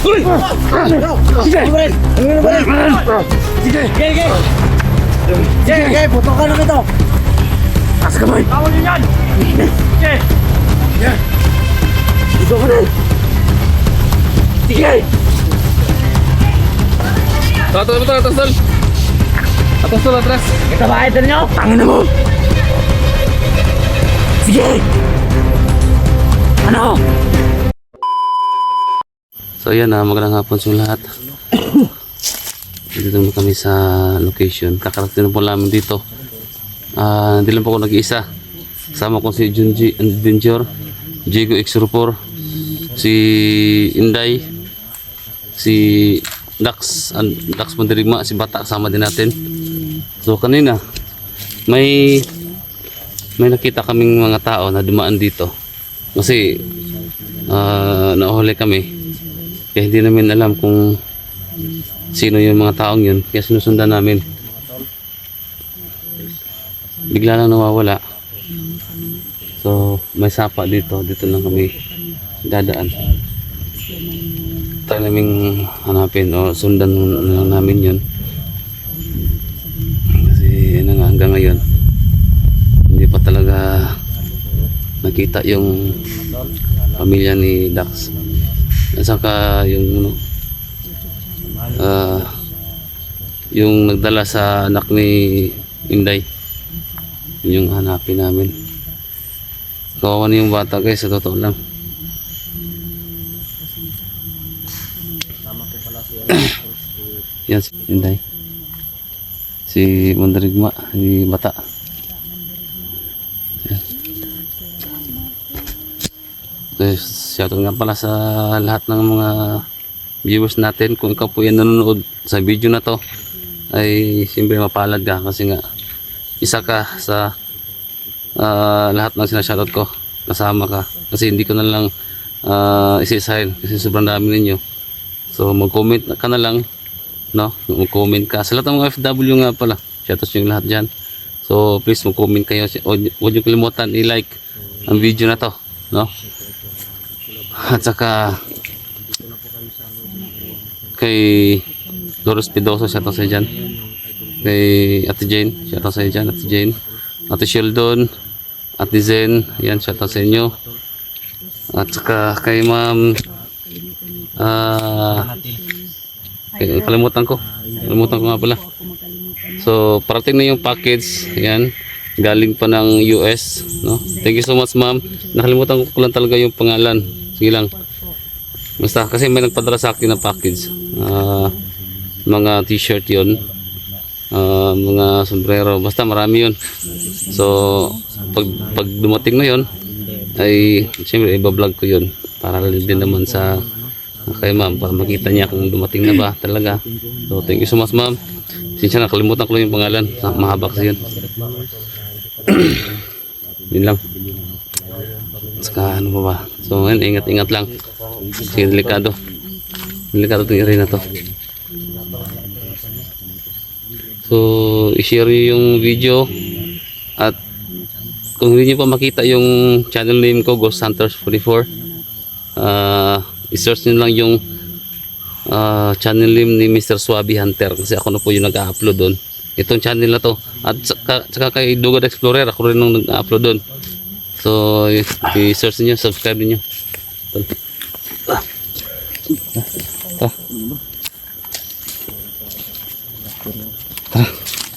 Sige, putokan na ito. Taas kamay. Tawag niyo yan! Sige! Putokan na. Sige. Atras. Ito ba ito ninyo? Tangin na mo. Sige. Ano? So yan na, magandang hapon sa lahat. Dito naman kami sa location. Kakarating na po namin dito. Hindi lang po ako nag-iisa. Kasama ko si Junji Adventure, Diego X04, si Inday, si Dax Mandirigma, si Bata kasama din natin. So kanina may nakita kaming mga tao na dumaan dito. Kasi nahuli kami. Kaya hindi namin alam kung sino yung mga taong yun. Kaya sinusundan namin. Bigla lang nawawala. So may sapa dito. Dito lang kami dadaan. Try naming hanapin o sundan namin yun. Kasi ano nga, hanggang ngayon hindi pa talaga nakita yung pamilya ni Dax. At saka yung yung nagdala sa anak ni Inday, yung hanapin namin. Kawawa na yung bata guys, sa totoo lang. Yan si Inday, si Mandirigma, si Bata. Shoutout nga pala sa lahat ng mga viewers natin. Kung ikaw po yan nanonood sa video na to, ay siyempre mapalad ka kasi nga isa ka sa lahat ng sinashoutout ko. Kasama ka kasi hindi ko na lang isa-isahin kasi sobrang dami ninyo. So mag-comment ka na lang, no? Mag-comment ka sa lahat ng mga FW nga pala. Shoutout nyo lahat dyan. So please mag-comment kayo. Huwag nyo kalimutan i-like ang video na to, no? At saka kay Doros Pidoso, shoutout sa dyan. Kay Ate Jane, shoutout sa dyan. Ate Jane, Ate Sheldon, Ate Zen, yan, shoutout sa inyo. At saka kay Ma'am kalimutan ko nga pala. So parating na yung package, yan, galing pa ng US, no? Thank you so much ma'am. Nakalimutan ko lang talaga yung pangalan. Sige lang. Basta kasi may nagpadala sa akin ng package. Mga t-shirt yun. Mga sombrero. Basta marami yun. So pag dumating na yun, ay siyempre iba-vlog ko yun. Para din naman sa kay ma'am. Para makita niya kung dumating na ba talaga. So thank you so much ma'am. Sinsya nakalimutan ko lang yung pangalan. Mahaba kasi yun. Yun lang. Saka ano ba? So ngayon ingat-ingat lang. Kasi delikado. Delikado itong area na to. So i-share nyo yung video. At kung hindi nyo pa makita yung channel name ko, Ghost Hunters 44, i-search nyo lang yung channel name ni Mr. Swabi Hunter. Kasi ako na po yung nag-upload doon. Itong channel na to. At saka kay Dugad Explorer, ako rin nung nag-upload doon. So i-search niyo, subscribe niyo.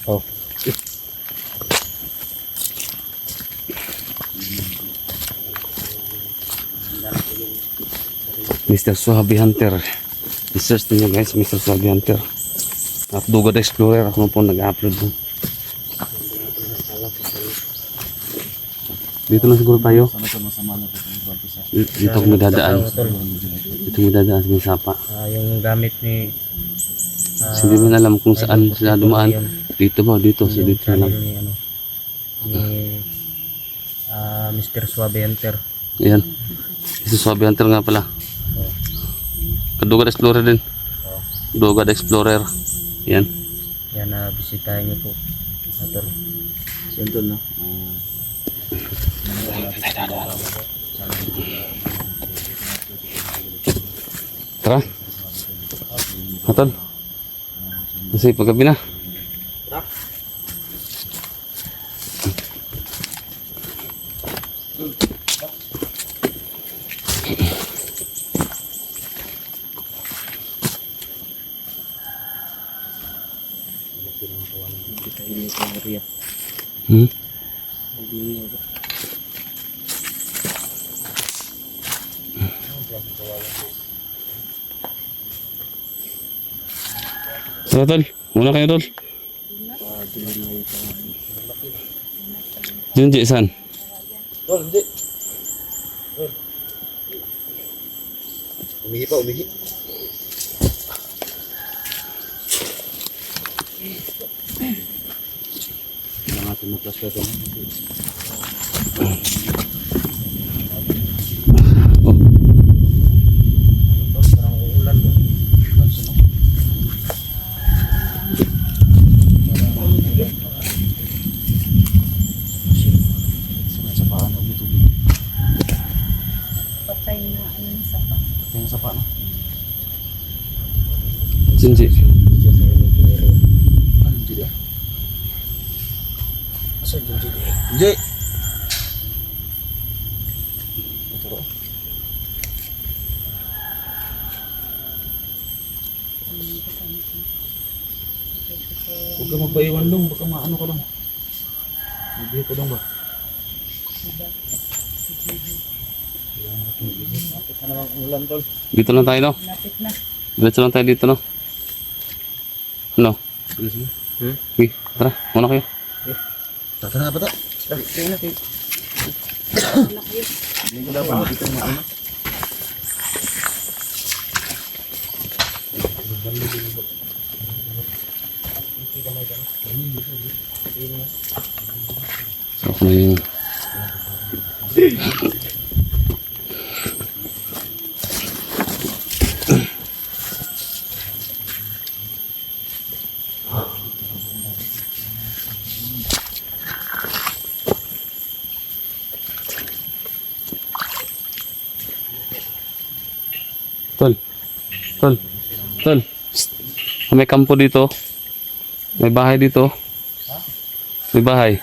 Oh. Mr. Swabi Hunter. I-search niyo guys, Mr. Swabi Hunter. At Dugad Explorer, ako na po nag-upload doon. Dito na siguro tayo. Dito kami dadaan. Dito kami dadaan sa may sapa. Yung gamit ni Hindi man alam kung saan sila dumaan. Dito ba? Dito. So dito na lang. Ni Mr. Swabe Hunter. Ayan. Mr. Swabe Hunter nga pala. Kadugad Explorer din. Dugad Explorer. Ayan. Yan na bisitahin niyo po. Hunter. Sentol na. Tara. Tol. Kasi paggabi na. Hmm? Tara, Tol. Muna kayo, Tol. Junji, saan? Tol, hindi. Tol. Umihi pa, umihi. Kailangan natin mag-flash ka ito. Oh. Parang uulan ba? Sa paan, umutubig. Patay na ano yung sapa. Yung sa paan. Junji. Ano hindi ah? Asa yung hindi? Hindi! Ito. Huwag ka magpaiwan dong, baka maano ka lang. Mabihi ko dong ba? Lapit na naman ang ulan, tol. Dito lang tayo, no? Lapit na. Diretso lang tayo dito, no? Ano? Hmm? Okay, tara. Muna kayo. Tata na ba ito? Tingnan natin. Hindi ko dapat dito na ano. So, ako na yung... Tol. Tol. Tol. Psst. May kampo dito. May bahay dito. May bahay.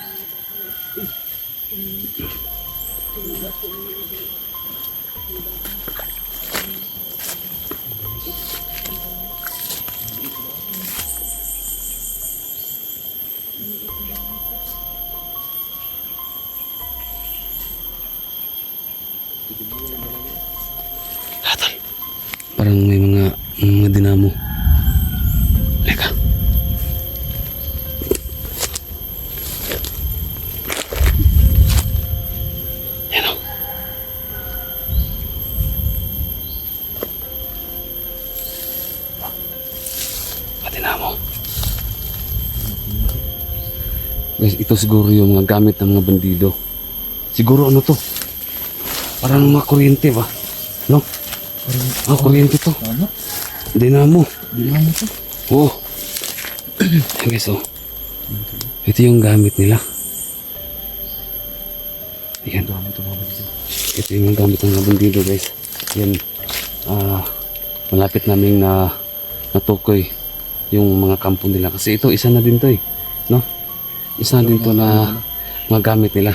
Parang may mga dinamo. Leka. Yan o. Mga dinamo. Guys, ito siguro yung mga gamit ng mga bandido. Siguro ano to? Parang mga kuryente ba? No? Parang kuryente to. Ano? Dinamo. Dinamo to? Oh. Yan guys, oh. Ito yung gamit nila. Ayan. Dami ito mga dito. Ito yung gamit ng mga bandido, guys. Yan. Malapit namin na natukoy yung mga kampo nila. Kasi ito, isa na din to eh. No? Isa na din to na mga gamit nila.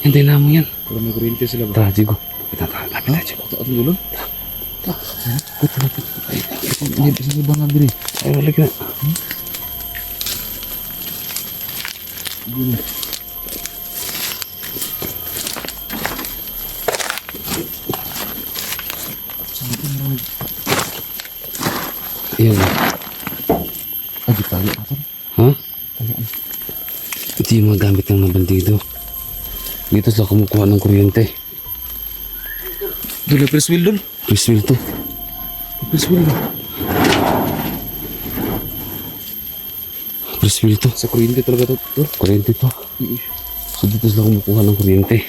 Yan, dinamo yan. Pero may kuryente sila ba? Tara, Jigo. Lapit na, Jigo. Ito ang ulan? Lapit. Hindi pa sa bangan din eh. Ay, balik na. Gini. Ayan. Agi tali ito. Ha? Talian. Ito yung mga gamit ng mga bandido. Dito sila kumukuha ng kuryente. Dula press wheel dun. Priswil to. Press wheel dun. Priswil to. Sa kuryente talaga to. Kuryente to. So dito sila kumukuha ng kuryente.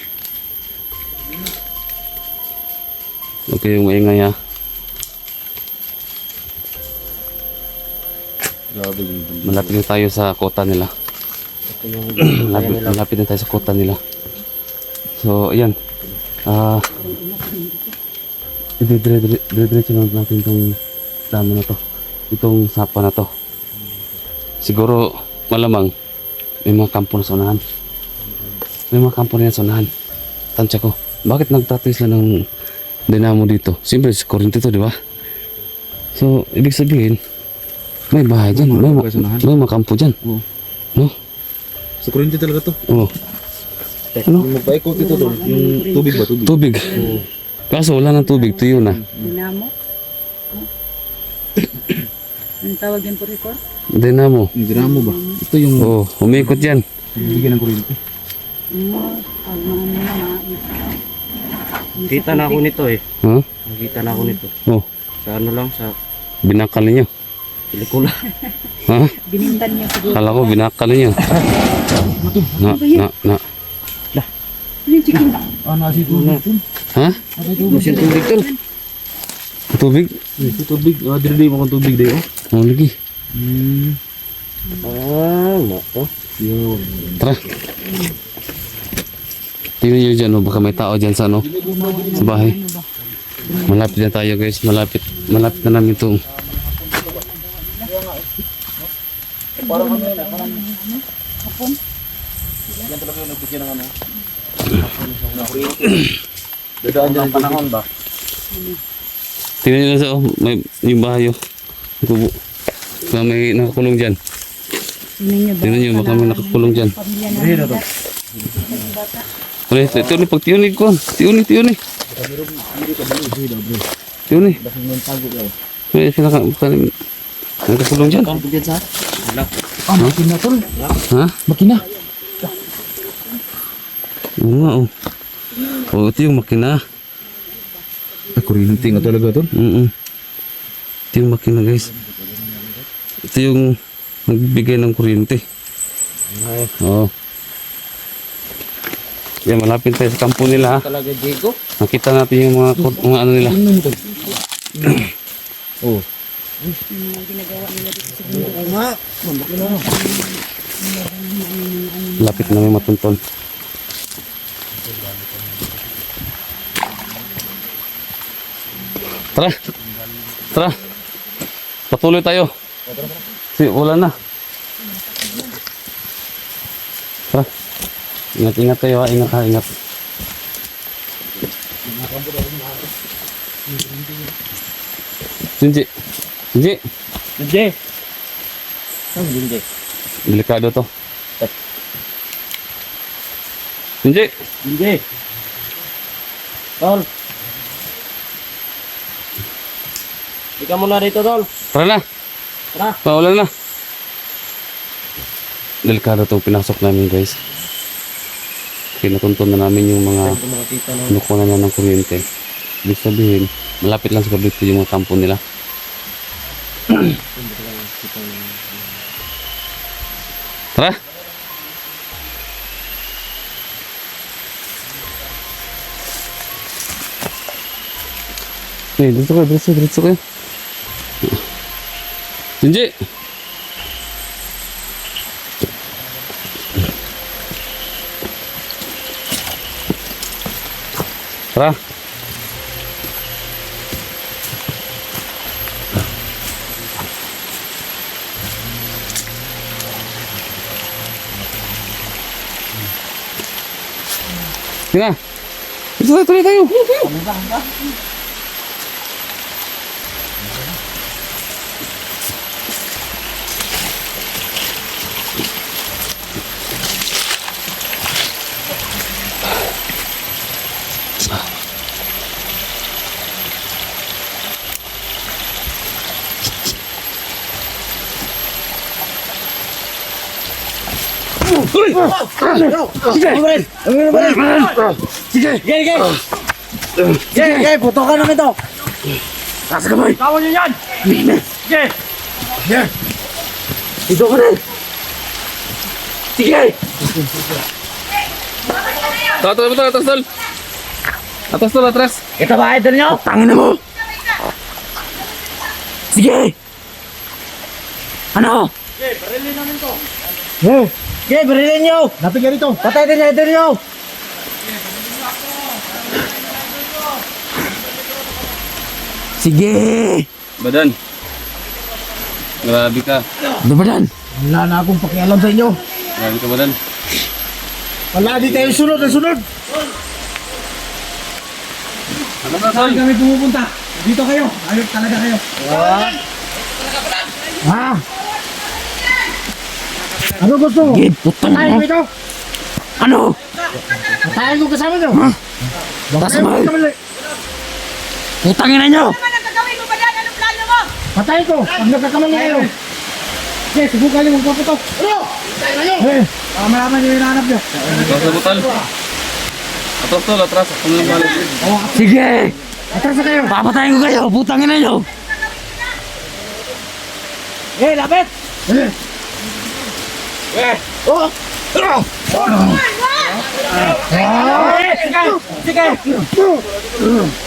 Okay, yung maingay ha. Grabe yung bandito. Malapit na tayo sa kota nila. Ito yung Malapit na tayo sa kota nila. So, ayan. Dire-diretso lang natin itong damo na to. itong sapa na to. Siguro malamang may mga kampo na sa unahan. May mga kampo na yan sa unahan. Tansya ko, bakit nagtatayo sila ng dinamo dito? Siyempre, kuryente to, di ba? So, ibig sabihin, may bahay dyan. May mga kampo dyan. Oo. No? Sa kuryente talaga to. Oo. Ano? Yung magpaikot ito doon. Yung tubig ba? Tubig. Tubig. Kaso wala ng tubig, tuyo na. Dinamo? Anong tawag yan po, Rico? Dinamo. Yung dinamo ba? Ito yung Oo, umikot yan. bigyan ng kuryente. Pag mga Kita na ako nito eh. Ha? Nakita na ako nito. Oh, Sa ano lang, sa binakal niyo. pelikula. Ha? binintan niya siguro. Kala ko binakal niyo. Na. Ano yung chicken? Ah, nasi tubig ito. Ha? Masin tubig tol. Tubig? Ito tubig. Ah, dili mo kung tubig dayo. Oh, lagi. Nako. Yun. Tara. Tingnan niyo dyan, oh, baka may tao dyan sa ano, sa bahay. Malapit na tayo guys, malapit na namin itong Dadaan dyan ang panahon ba? tingnan niyo sa oh, may yung bahay oh. Kubo. Baka may nakakulong dyan. Tingnan niyo, baka may nakakulong dyan. Ayun na to. Ulit, ito pag tiunig ko. Tiunig. Tiunig. Ulit, nakakulong dyan. Ah, makina tol. Ha? Makina. Oo nga oh. Oh, ito yung makina. Ah, kuryente nga talaga tol. Ito yung makina guys. Ito yung nagbigay ng kuryente. Oo. Yan, malapit tayo sa kampo nila ha. Talaga Diego. Nakita natin yung mga ano nila. Oh. Lapit na may matuntun. Tara. Tara. Patuloy tayo. Wala na. Tara. Ingat tayo ha. Ingat. Junji. Delikado to. Junji. Tol. Ika muna dito tol. Tara na. Tara. Wala na. Delikado to pinasok namin guys. Pinatuntun na namin yung mga Makita na. kinukuha na ng kuryente. Ibig sabihin, malapit lang sa kabit yung mga kampo nila. Tara! Diretso kayo. Junji! Tara! Sige na! Tuloy tayo! Sige, puto ka naman to. Nasa kamay. Kawan niyo yan. Sige. Dito ka na. Sige. Atas tol! Atas tol, atras! Ito ba idol nyo? Tangin na mo. Sige. Ano? Sige, barilin namin to. Sige, barilin nyo. Napig ka rito. Patay din idol nyo. Sige. Badan! Grabe ka. Ano ba dan? Wala na akong pakialam sa inyo. Grabe ka ba dan? Wala di tayo sunod na sunod. Ano ba, Sol? Kami pumupunta. Dito kayo. Ayos talaga kayo. Ha? Ano gusto mo? Putang Patayin ko ito. Ano? Patayin ko kasama nyo. Tasmay. Putangin na nyo. Ano ang gagawin mo ba yan? Anong plano mo? Patayin ko. Pag nagkakamali kayo. Okay, subukan nyo magpaputok. Ano? Eh, malaman nyo yung hanap nyo. Atras na butol. Atras tol, atras. Ako na yung malit. Sige. Atras na kayo. Papatayin ko kayo. Putangin na nyo. Eh, lapit. Eh. Oh. Sige.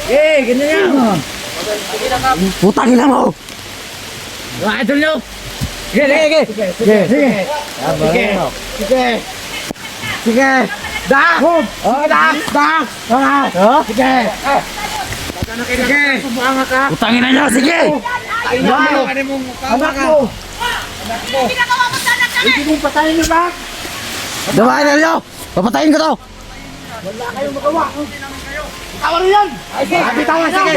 Eh, ganyan yan. Putangin na mo. Idol nyo. Sige. Sige. Dak! Oh, dak! Sige. Sige. Putangin na nyo. Sige. Anak mo. Ginagawa mo sa anak namin! Hindi mong patayin nyo ba? Dawain na nyo. Papatayin ko to. Wala kayong magawa. Tawa rin yan. Tawa. Sige.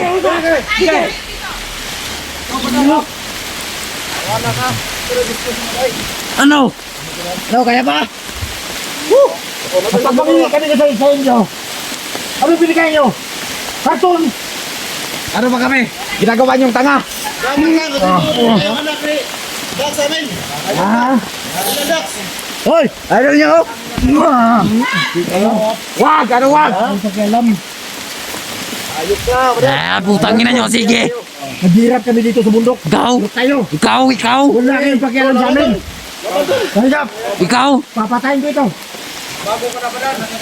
Sige. Ano? Ano, kaya ba? Kapag mamili kami sa inyo, ano binigay nyo? Karton! Ano ba kami? Ginagawa niyong tanga? Hoy! Ano niyo? Wag! Ano wag? Putangin na nyo. Sige. Naghirap kami dito sa bundok. Ikaw. Tayo! Ikaw. Wala kayong pakialam sa amin! Tanggap! Ikaw. Papatayin ko ito!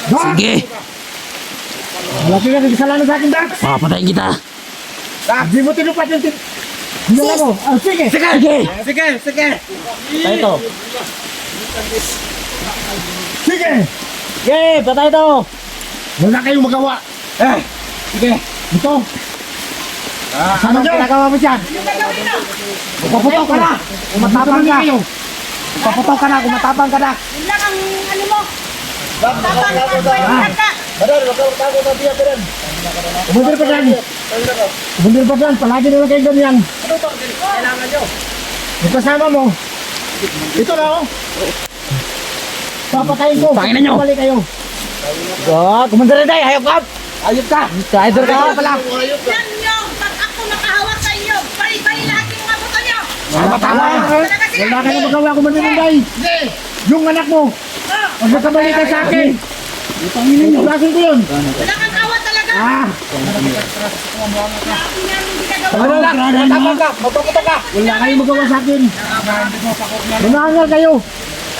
Sige. Malaki ka kasalanan sa akin, Dax! Papatayin kita. Dax! Di mo tinupat yung Hinala mo! Sige! Sige. Ito! Sige! Sige! Patay ito! Wala kayong magawa! Sige! Ito! Ano ginagawa mo dyan? Paputok ka na! Kumatapang ka! Paputok ka na! Kumatapang ka na! Yun lang ang ano mo. Tapang ka. Umundir pa dyan! Umundir pa dyan! Palagi na lang kayo ganyan! Yung kasama mo! Ito na oh! Papatayin ko! Tangin na nyo. Balik kayo! Kumundir na tayo! Hayop ka! Hayop ka! Idol ka pala! Yan nyo. Pag ako nakahawak sa inyo, bari-bari lahat yung mga buto nyo. Tama! Wala kayong magawa! Kumundir na tayo! Yung anak mo! Huwag magkamali ka sa akin! Ulasin ko yun! Wala kang awa talaga. Ano lang? Matapang ka! Magpaputok ka! Wala kayong magawa sa akin! Lumangal kayo!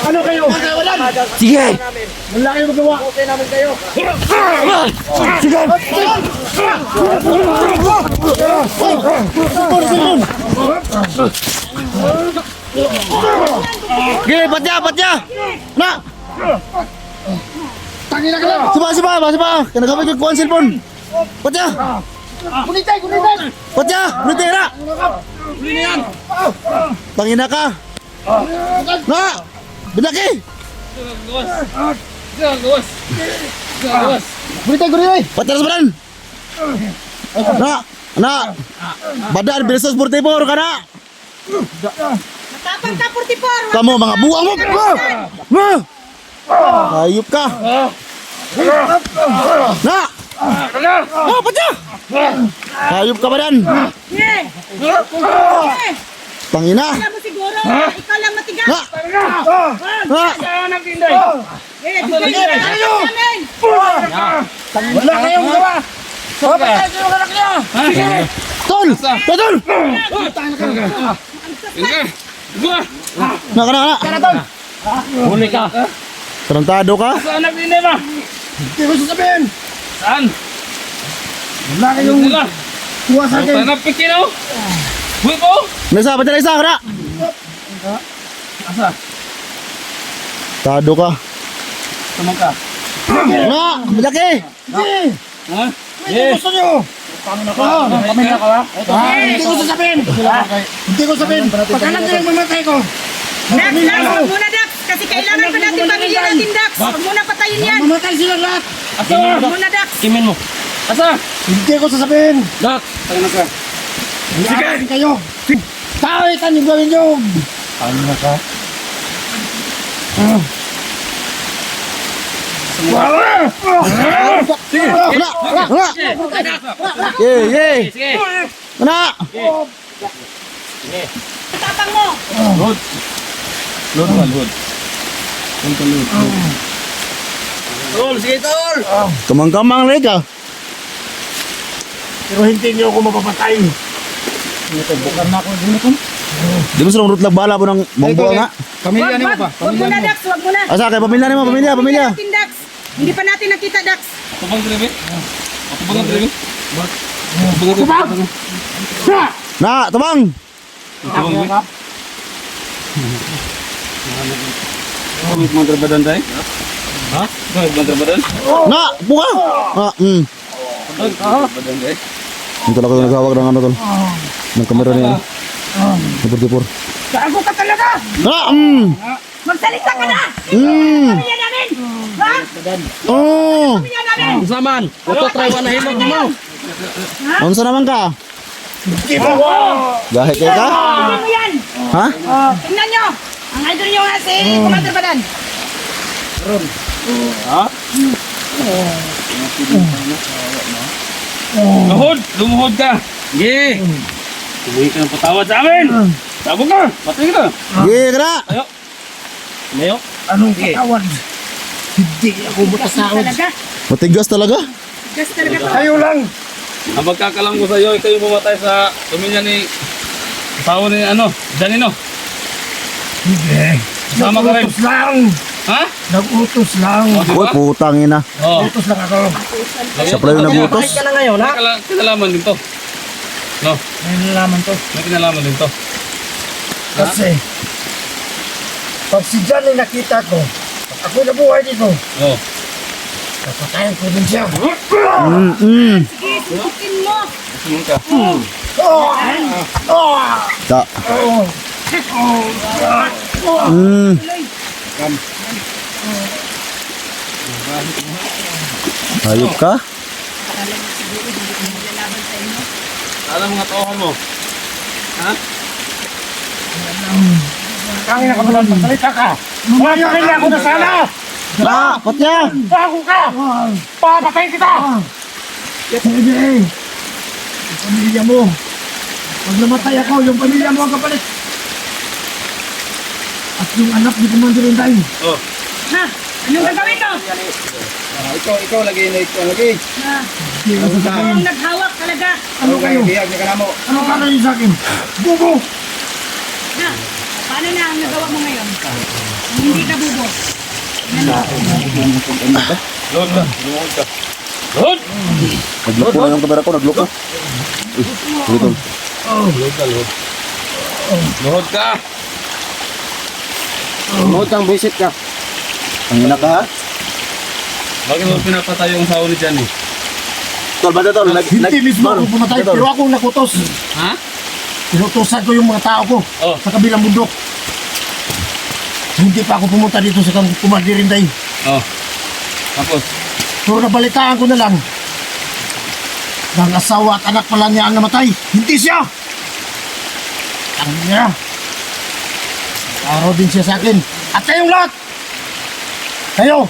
Ano kayo? Sige. Wala kayong magawa! Sige. Sige, patya! Na! Tangina ka lang! Sipa! Kinagamit yung kuhan cellphone! Patya! Kunitay! Patya! Kunitay na! Tangina ka! Na! Binaki! Kunitay! Patya sa badan! Na! Badan, bilisos 44 ka na! Matapang ka, 44. Kamu mga buang mo! Hayop ka! Na! Patya! Hayop ka ba dan? Pangina! Alam mo siguro, ikaw lang matigas. Na! Bigay ka namin. Wala kayong gawa! Tol! Tol! Na! Huli ka. Tarantado ka? Saan ang pinay ba? Hindi ko sasabihin! Saan? Wala kayong Wala. kuha sa akin! Saan ang pikinaw? Huli ko? Nasa, patya na isa ka na! Asa? Tado ka! Tamang ka. Na! Malaki! Ha? Gusto nyo! Pamilya ko ha? Hindi ko sasabihin. Hindi ko sasabihin. Pag alam ko yung mamatay ko. Dax, huwag muna Dax. Kasi kailangan pa natin pamilya natin Dax. Huwag muna patayin yan. Mamatay sila lahat. Huwag muna Dax. Kimin mo. Asa? Hindi ko sasabihin. Dak. Sige kayo. Kahit anong gawin nyo. Ano na ka? Sige. Sige. Ana. Tapang mo. Tol, sige tol. Kamang-kamang rin ka. Pero hindi niyo ako mapapatay. Bukan na ako dito ko. Di mo silang rutlag bala po ng monggo nga. Pamilya niyo pa. Huwag muna Dax. Huwag muna. Asa kay pamilya nimo, pamilya. Natin, Dax. Hindi pa natin nakita Dax. Tubang drive. Tubang drive. Na, tumang. Mga trabadan tayo? Ha? Mga trabadan? Na, buka. Trabadan tayo? Ito lang ako naghawak ng ano tol. Ng kamera niya. Napur-tipur. Gago ka talaga. Na, Magsalita ka na. mm. Pamilya namin. Ha? Oh. Pamilya namin. Saman. Ito try na himog mo. Unsa naman ka? Gahit kayo ka? Tingnan mo yan. Ha? Tingnan nyo. Ang idol nyo nga si Commander Badan. Lumuhod ka! Sige. Tumuhin ka ng patawad sa amin! Sabog ka! Patay ka! Sige ka na. Mayo. Anong patawad? Hindi ako matasawad. Talaga. Matigas talaga. Gas talaga to. Kayo lang. Ang pagkakalam ko sa iyo, ikaw yung pumatay sa pamilya ni asawa ni Janino. Sige. Sama ka rin. Nagutos lang. Ha? Nagutos lang. Diba? Uy, putang ina. Oo. Nagutos lang ako. Siya pala yung nagutos. Kahit ka na ngayon ha. Kinalaman din to. No? May nalaman to. May kinalaman din to. Kasi, pag si John ay nakita ko, at ako'y nabuhay dito, Oo. napatayan ko din siya. Sige, subukin mo. Tingin ka. Ta. Hayop ka? Alam mga tauhan mo. Ha? Kangin na kapalan, magsalita ka. Mamakain na ako na sana. Na, patya. Bago ka. Papatayin kita. Sige. Yung pamilya mo. Pag namatay ako, yung pamilya mo ang kapalit. At yung anak ni Commander Inday. Oh. Ha? Anong gagawin mo? Ikaw lagi na ikaw lagi. Ha? Ako ang naghawak talaga. Ano kayo? Biyag ni kanamo. Ano ka kayo sa akin? Bubo! Ha? Paano na ang nagawa mo ngayon? Kung hindi ka bubo. Lord ka. Lumuhod ka. Lord! Nagluko na yung kamera ko, nagluko. Dito. Lord ka, Lord. Lumuhod ka. Lumuhod kang visit ka. Ang ina ka ha? Bakit mo pinapatay yung asawa ni Johnny? Tol, bata tol. Hindi mismo ako pumatay, pero ako nakutos. Ha? Inutosan ko yung mga tao ko Oh. sa kabilang bundok. Hindi pa ako pumunta dito sa Commander Inday. Oh. Tapos? Pero nabalitaan ko na lang. Ang asawa at anak pala niya ang namatay. Hindi siya! Ang niya. Araw din siya sa akin. At kayong lahat! Kayo!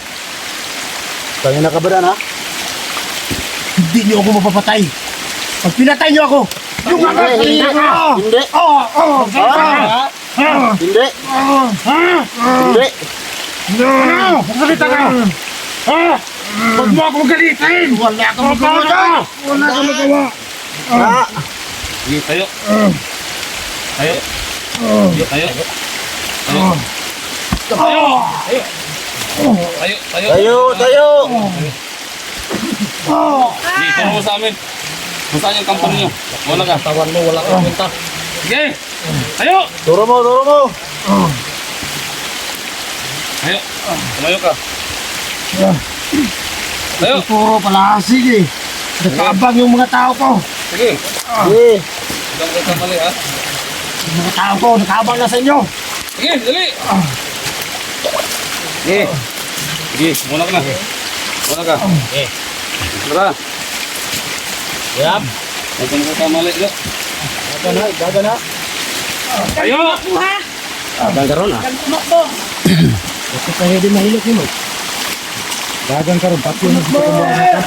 Kayo nakabaran ha? Hindi niyo ako mapapatay. Pag pinatay niyo ako, yung anak kanina ko! Hindi! Hindi! Hindi! Ano? Magsalita ka! Huwag mo ako magalitin! Wala kang magawa! Wala kang magawa! Sige, tayo. Tayo. Tayo. Tayo. Tayo. Tayo. Tayo! Sige, turo mo sa amin. Kung saan yung kampong nyo? Wala ka. Tawan mo, wala kang punta. Sige. Tayo. Turo mo! Turo mo! Tayo. Tumayo ka. Tayo. Turo pala. Sige! Nakaabang yung mga tao ko. Sige. Eh. Huwag kang kamali ha. Yung mga tao ko, nakaabang na sa inyo. Sige, dali. Sige. Sige, muna ka na. Muna ka. Tara. Yap. Huwag kang kamali. Gaga na. Tayo! Kuha. Gaga ron ah. Kang tumakbo. Ito kayo din mahilot nyo. Dagang karon, pati yung gusto ko mga